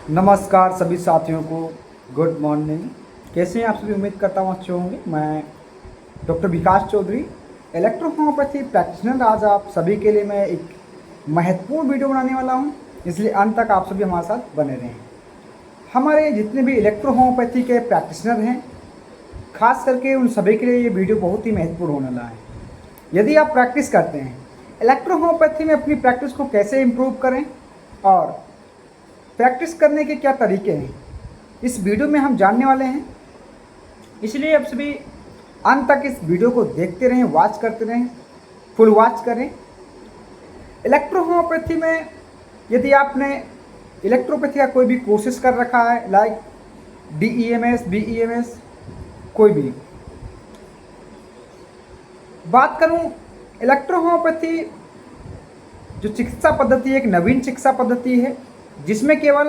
नमस्कार सभी साथियों को। Good morning. कैसे हैं आप सभी? उम्मीद करता हूँ अच्छे होंगे। मैं डॉक्टर विकास चौधरी, इलेक्ट्रो होम्योपैथी प्रैक्टिशनर। आज आप सभी के लिए मैं एक महत्वपूर्ण वीडियो बनाने वाला हूँ, इसलिए अंत तक आप सभी हमारे साथ बने रहें। हमारे जितने भी इलेक्ट्रो होम्योपैथी के प्रैक्टिशनर हैं, खास करके उन सभी के लिए ये वीडियो बहुत ही महत्वपूर्ण होने वाला है। यदि आप प्रैक्टिस करते हैं इलेक्ट्रो होम्योपैथी में, अपनी प्रैक्टिस को कैसे इम्प्रूव करें और प्रैक्टिस करने के क्या तरीके हैं, इस वीडियो में हम जानने वाले हैं। इसलिए आप सभी अंत तक इस वीडियो को देखते रहें, वॉच करते रहें, फुल वॉच करें। इलेक्ट्रो होम्योपैथी में यदि आपने इलेक्ट्रोपैथी का कोई भी कोर्सेज कर रखा है, लाइक DEMS, BEMS, कोई भी बात करूं, इलेक्ट्रो होम्योपैथी जो चिकित्सा पद्धति है, एक नवीन चिकित्सा पद्धति है जिसमें केवल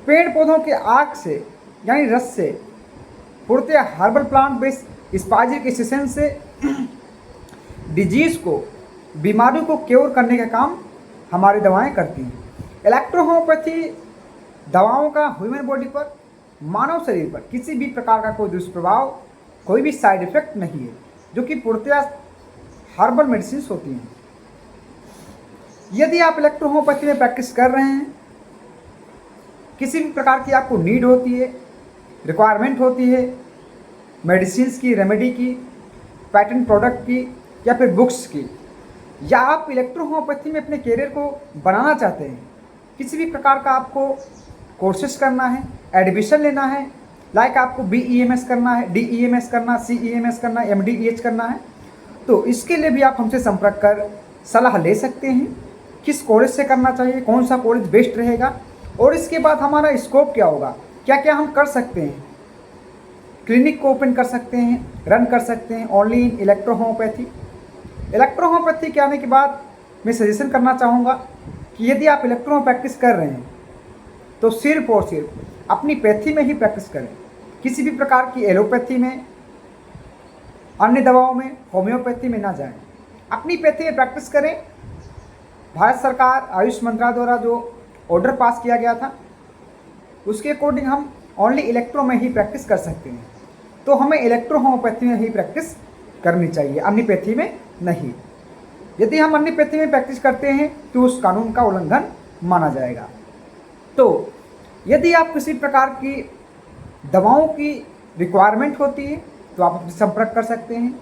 पेड़ पौधों के आग से यानी रस से, पूर्णतः हर्बल प्लांट बेस्ड स्पाइजिक एसेंस से डिजीज़ को, बीमारियों को क्योर करने का काम हमारी दवाएं करती हैं। इलेक्ट्रो होम्योपैथी दवाओं का ह्यूमन बॉडी पर, मानव शरीर पर किसी भी प्रकार का कोई दुष्प्रभाव, कोई भी साइड इफेक्ट नहीं है, जो कि पूर्णतः हर्बल मेडिसिन होती हैं। यदि आप इलेक्ट्रो होम्योपैथी में प्रैक्टिस कर रहे हैं, किसी भी प्रकार की आपको नीड होती है, रिक्वायरमेंट होती है मेडिसिन्स की, रेमेडी की, पैटेंट प्रोडक्ट की या फिर बुक्स की, या आप इलेक्ट्रो होम्योपैथी में अपने कैरियर को बनाना चाहते हैं, किसी भी प्रकार का आपको कोर्सेज करना है, एडमिशन लेना है, लाइक आपको BEMS करना है, DEMS करना, CEMS करना, MDEH करना है, तो इसके लिए भी आप हमसे संपर्क कर सलाह ले सकते हैं। किस कॉलेज से करना चाहिए, कौन सा कॉलेज बेस्ट रहेगा, और इसके बाद हमारा स्कोप क्या होगा, क्या क्या हम कर सकते हैं। क्लिनिक को ओपन कर सकते हैं, रन कर सकते हैं only in electro homeopathy. Electro homeopathy के आने के बाद मैं सजेशन करना चाहूँगा कि यदि आप इलेक्ट्रो में प्रैक्टिस कर रहे हैं तो सिर्फ और सिर्फ अपनी पैथी में ही प्रैक्टिस करें। किसी भी प्रकार की एलोपैथी में, अन्य दवाओं में, होम्योपैथी में ना जाएं। अपनी पैथी में प्रैक्टिस करें। भारत सरकार आयुष मंत्रालय द्वारा जो ऑर्डर पास किया गया था, उसके अकॉर्डिंग हम ओनली इलेक्ट्रो में ही प्रैक्टिस कर सकते हैं, तो हमें इलेक्ट्रो होम्योपैथी में ही प्रैक्टिस करनी चाहिए, अन्यपैथी में नहीं। यदि हम अन्यपैथी में प्रैक्टिस करते हैं तो उस कानून का उल्लंघन माना जाएगा। तो यदि आप किसी प्रकार की दवाओं की रिक्वायरमेंट होती है तो आप हमसे संपर्क कर सकते हैं।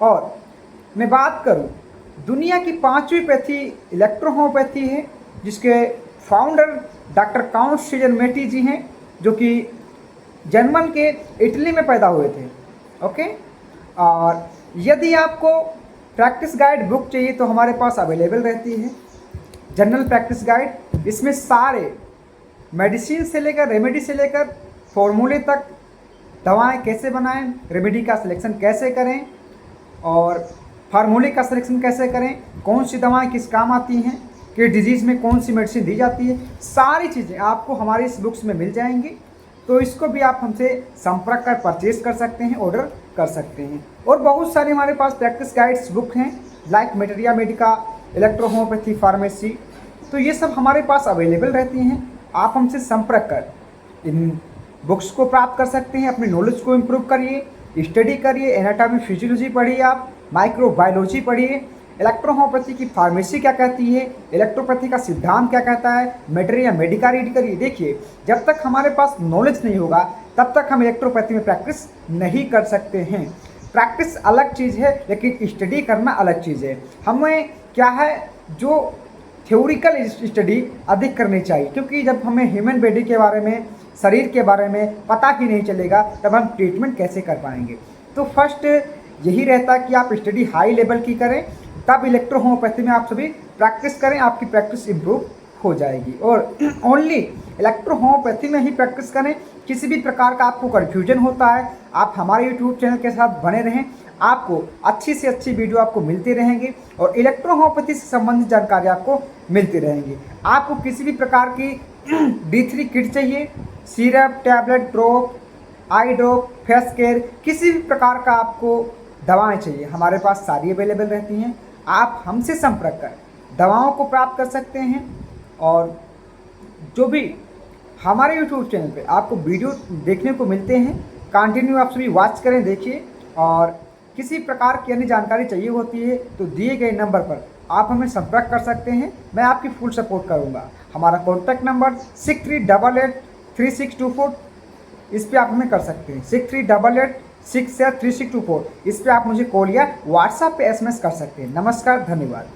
और मैं बात करूं, दुनिया की 5वीं पैथी इलेक्ट्रो होम्योपैथी है, जिसके फाउंडर डॉक्टर काउंट सीजर मेटी जी हैं, जो कि जर्मन के इटली में पैदा हुए थे। ओके। और यदि आपको प्रैक्टिस गाइड बुक चाहिए तो हमारे पास अवेलेबल रहती है, जनरल प्रैक्टिस गाइड। इसमें सारे मेडिसिन से लेकर, रेमेडी से लेकर फॉर्मूले तक, दवाएं कैसे बनाएं, रेमेडी का सिलेक्शन कैसे करें और फार्मूले का सिलेक्शन कैसे करें, कौन सी दवाएं किस काम आती हैं, कि डिजीज़ में कौन सी मेडिसिन दी जाती है, सारी चीज़ें आपको हमारी इस बुक्स में मिल जाएंगी। तो इसको भी आप हमसे संपर्क कर परचेज कर सकते हैं, ऑर्डर कर सकते हैं। और बहुत सारी हमारे पास प्रैक्टिस गाइड्स बुक हैं, like materia medica, electro homeopathy, pharmacy, तो ये सब हमारे पास अवेलेबल रहती हैं। आप हमसे संपर्क कर इन बुक्स को प्राप्त कर सकते हैं। अपनी नॉलेज को इम्प्रूव करिए, स्टडी करिए, एनाटॉमी फिजियोलॉजी पढ़िए, आप माइक्रोबायोलॉजी पढ़िए, इलेक्ट्रो होम्योपैथी की फार्मेसी क्या कहती है, इलेक्ट्रोपैथी का सिद्धांत क्या कहता है, मेटेरिया मेडिका रीड करिए। देखिए, जब तक हमारे पास नॉलेज नहीं होगा तब तक हम इलेक्ट्रोपैथी में प्रैक्टिस नहीं कर सकते हैं। प्रैक्टिस अलग चीज़ है, लेकिन स्टडी करना अलग चीज़ है। हमें क्या है, जो थ्योरिकल स्टडी अधिक करनी चाहिए, क्योंकि जब हमें ह्यूमन बॉडी के बारे में, शरीर के बारे में पता ही नहीं चलेगा तब हम ट्रीटमेंट कैसे कर पाएंगे। तो फर्स्ट यही रहता है कि आप स्टडी हाई लेवल की करें, तब इलेक्ट्रो होम्योपैथी में आप सभी प्रैक्टिस करें, आपकी प्रैक्टिस इम्प्रूव हो जाएगी। और ओनली इलेक्ट्रो होम्योपैथी में ही प्रैक्टिस करें। किसी भी प्रकार का आपको कन्फ्यूजन होता है, आप हमारे यूट्यूब चैनल के साथ बने रहें, आपको अच्छी से अच्छी वीडियो आपको मिलती रहेंगी और इलेक्ट्रो होम्योपैथी से संबंधित जानकारी आपको मिलती रहेंगी। आपको किसी भी प्रकार की D3 किट चाहिए, सिरप, टैबलेट, ड्रॉप, आई ड्रॉप, फेस केयर, किसी भी प्रकार का आपको दवाएं चाहिए, हमारे पास सारी अवेलेबल रहती हैं। आप हमसे संपर्क कर दवाओं को प्राप्त कर सकते हैं और जो भी हमारे यूट्यूब चैनल पे आपको वीडियो देखने को मिलते हैं, कंटिन्यू आप सभी वॉच करें, देखिए। और किसी प्रकार की अन्य जानकारी चाहिए होती है तो दिए गए नंबर पर आप हमें संपर्क कर सकते हैं, मैं आपकी फुल सपोर्ट करूंगा। हमारा कॉन्टैक्ट नंबर 63883624, इस पे आप हमें कर सकते हैं। 6388663624, इस पे आप मुझे कॉल या व्हाट्सएप पे SMS कर सकते हैं। नमस्कार, धन्यवाद।